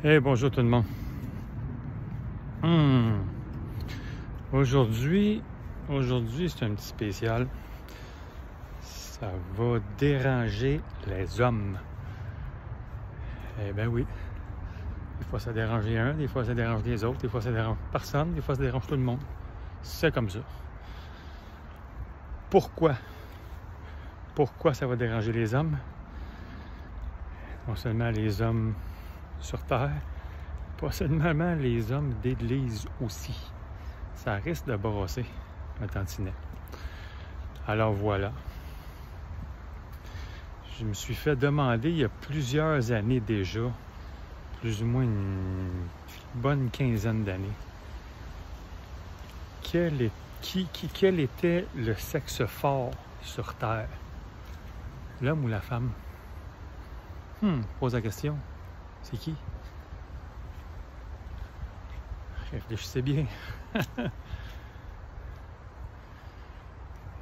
Hey, bonjour tout le monde. Aujourd'hui, c'est un petit spécial. Ça va déranger les hommes. Eh ben oui. Des fois, ça dérange un, des fois, ça dérange les autres, des fois, ça dérange personne, des fois, ça dérange tout le monde. C'est comme ça. Pourquoi? Pourquoi ça va déranger les hommes? Non seulement les hommes sur Terre, pas seulement les hommes d'église aussi. Ça risque de brosser un tantinet. Alors voilà. Je me suis fait demander il y a plusieurs années déjà, plus ou moins une bonne quinzaine d'années, quel était le sexe fort sur Terre, l'homme ou la femme? Pose la question. C'est qui? Réfléchissez bien.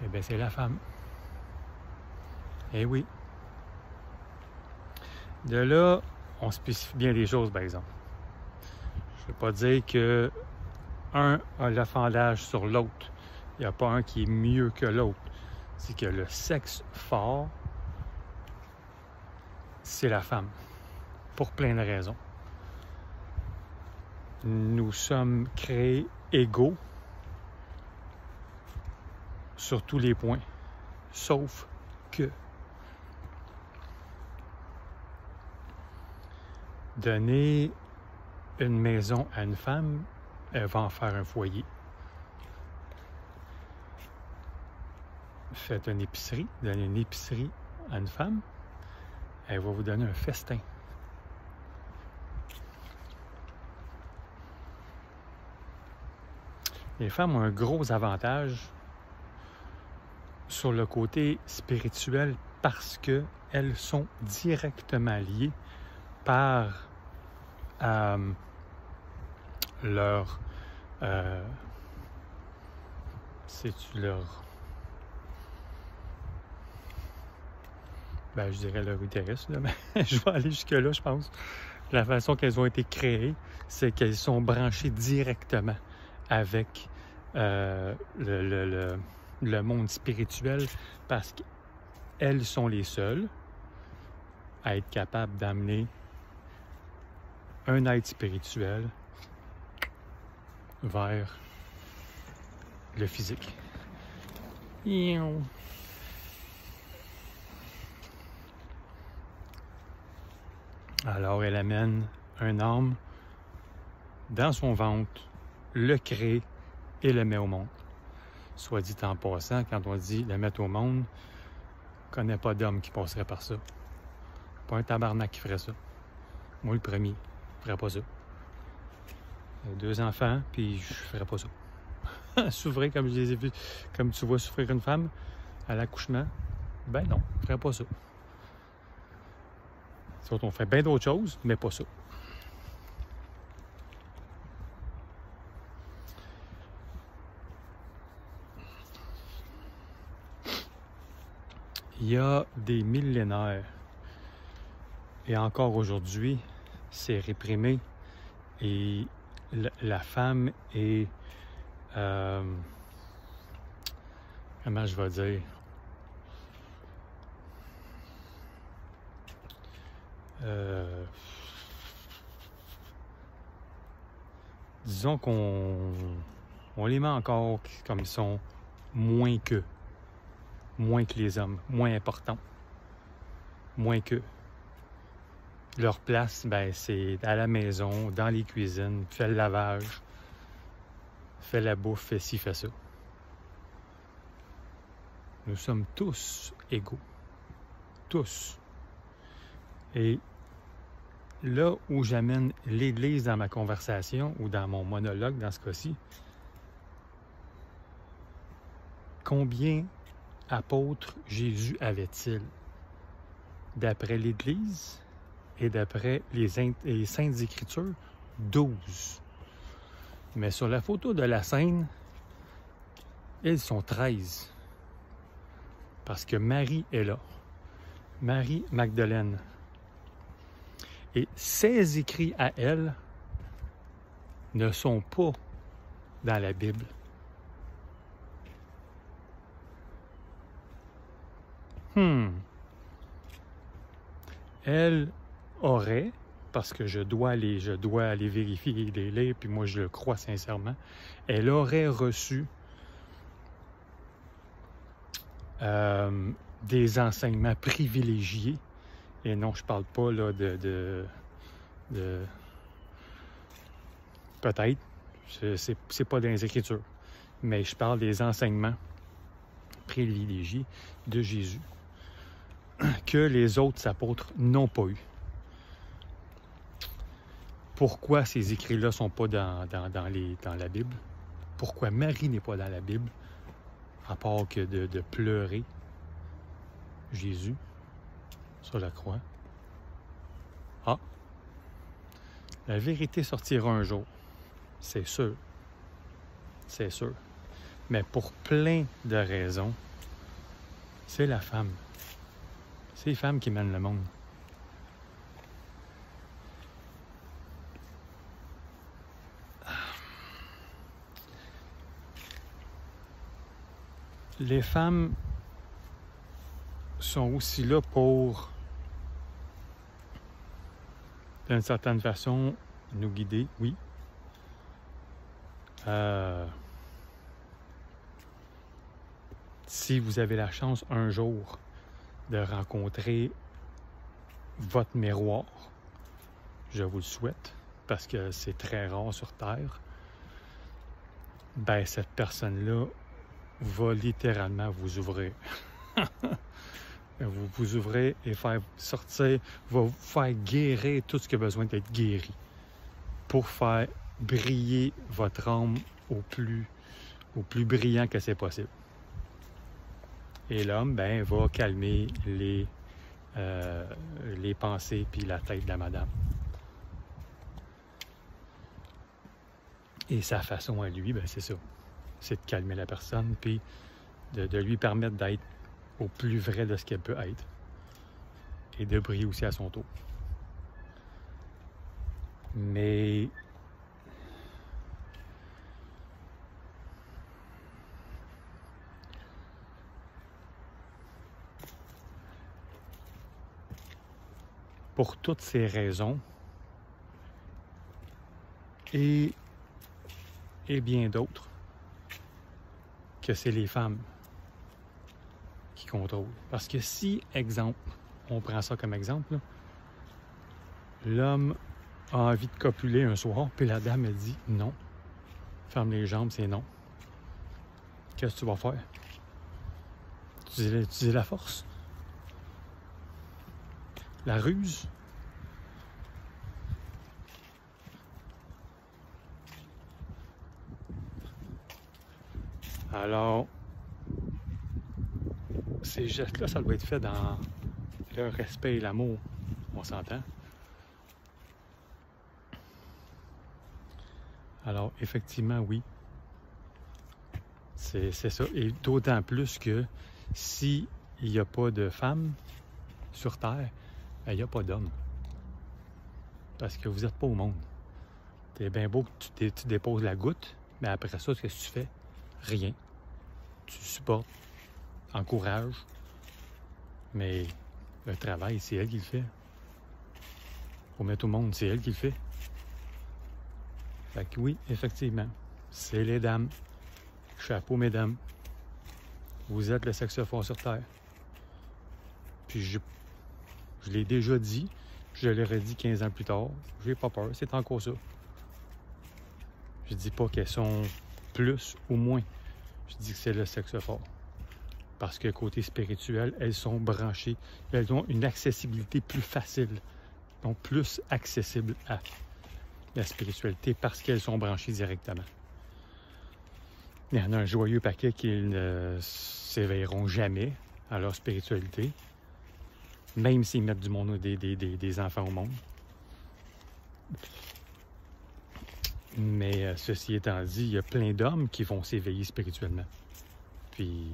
Eh bien, c'est la femme. Eh oui. De là, on spécifie bien les choses, par exemple. Je ne veux pas dire que un a l'affandage sur l'autre. Il n'y a pas un qui est mieux que l'autre. C'est que le sexe fort, c'est la femme. Pour plein de raisons. Nous sommes créés égaux sur tous les points. Sauf que donner une maison à une femme, elle va en faire un foyer. Faites une épicerie, donnez une épicerie à une femme, elle va vous donner un festin. Les femmes ont un gros avantage sur le côté spirituel parce qu'elles sont directement liées par leur je dirais leur utérus, là, mais je vais aller jusque-là, je pense. La façon qu'elles ont été créées, c'est qu'elles sont branchées directement avec le monde spirituel parce qu'elles sont les seules à être capables d'amener un être spirituel vers le physique. Alors elle amène un homme dans son ventre, le crée et le met au monde. Soit dit en passant, quand on dit le mettre au monde, on ne connaît pas d'homme qui passerait par ça. Pas un tabarnak qui ferait ça. Moi, le premier, je ferais pas ça. J'ai 2 enfants, puis je ferais pas ça. Souffrir comme je les ai vus, comme tu vois souffrir une femme à l'accouchement, ben non, je ferais pas ça. Surtout, on fait bien d'autres choses, mais pas ça. Il y a des millénaires, et encore aujourd'hui, c'est réprimé, et la femme est, comment je vais dire, disons qu'on les met encore comme ils sont moins que les hommes, moins importants, moins que. Leur place, ben, c'est à la maison, dans les cuisines, fait le lavage, fait la bouffe, fait ci, fait ça. Nous sommes tous égaux. Tous. Et là où j'amène l'Église dans ma conversation, ou dans mon monologue dans ce cas-ci, combien apôtres Jésus avait-il? D'après l'Église et d'après les Saintes Écritures, 12. Mais sur la photo de la scène, ils sont 13. Parce que Marie est là. Marie Magdeleine. Et ses écrits à elle ne sont pas dans la Bible. Elle aurait, parce que je dois aller vérifier et les lire, puis moi je le crois sincèrement, elle aurait reçu des enseignements privilégiés, et non, je parle pas là de peut-être, c'est pas dans les Écritures, mais je parle des enseignements privilégiés de Jésus que les autres apôtres n'ont pas eu. Pourquoi ces écrits-là ne sont pas dans la Bible? Pourquoi Marie n'est pas dans la Bible, à part que de pleurer Jésus sur la croix? Ah! La vérité sortira un jour, c'est sûr. C'est sûr. Mais pour plein de raisons, c'est la femme. C'est les femmes qui mènent le monde. Les femmes sont aussi là pour, d'une certaine façon, nous guider, oui. Si vous avez la chance un jour de rencontrer votre miroir, je vous le souhaite, parce que c'est très rare sur Terre, ben cette personne-là va littéralement vous ouvrir. Vous ouvrir et faire sortir, va vous faire guérir tout ce qui a besoin d'être guéri pour faire briller votre âme au plus brillant que c'est possible. Et l'homme, ben, va calmer les pensées puis la tête de la madame. Et sa façon à lui, ben, c'est ça. C'est de calmer la personne puis de lui permettre d'être au plus vrai de ce qu'elle peut être et de briller aussi à son tour. Mais pour toutes ces raisons et bien d'autres, que c'est les femmes qui contrôlent. Parce que si, exemple, on prend ça comme exemple, là, l'homme a envie de copuler un soir, puis la dame elle dit non, ferme les jambes, c'est non. Qu'est-ce que tu vas faire? Utiliser la force? La ruse? Alors, ces gestes-là, ça doit être fait dans le respect et l'amour. On s'entend? Alors, effectivement, oui. C'est ça. Et d'autant plus que s'il n'y a pas de femmes sur Terre, il n'y a pas d'hommes. Parce que vous n'êtes pas au monde. C'est bien beau que tu déposes la goutte, mais après ça, qu'est-ce que tu fais? Rien. Tu supportes, encourages, mais le travail, c'est elle qui le fait. Faut mettre au monde, c'est elle qui le fait. Fait que oui, effectivement, c'est les dames. Chapeau, mesdames. Vous êtes le sexe fort sur Terre. Puis je l'ai déjà dit, je l'aurais dit 15 ans plus tard. J'ai pas peur, c'est encore ça. Je dis pas qu'elles sont plus ou moins. Je dis que c'est le sexe fort. Parce que côté spirituel, elles sont branchées. Elles ont une accessibilité plus facile. Donc plus accessible à la spiritualité parce qu'elles sont branchées directement. Il y en a un joyeux paquet qui ne s'éveilleront jamais à leur spiritualité, même s'ils mettent du monde, des enfants au monde. Mais ceci étant dit, il y a plein d'hommes qui vont s'éveiller spirituellement. Puis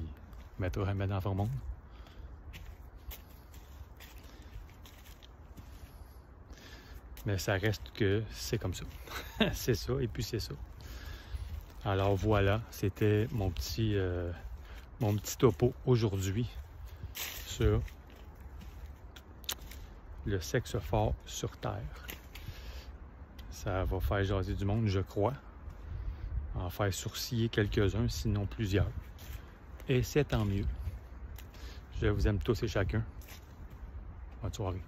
mettre un enfant au monde. Mais ça reste que c'est comme ça. C'est ça, et puis c'est ça. Alors voilà, c'était mon petit topo aujourd'hui sur le sexe fort sur Terre. Ça va faire jaser du monde, je crois. En faire sourciller quelques-uns, sinon plusieurs. Et c'est tant mieux. Je vous aime tous et chacun. Bonne soirée.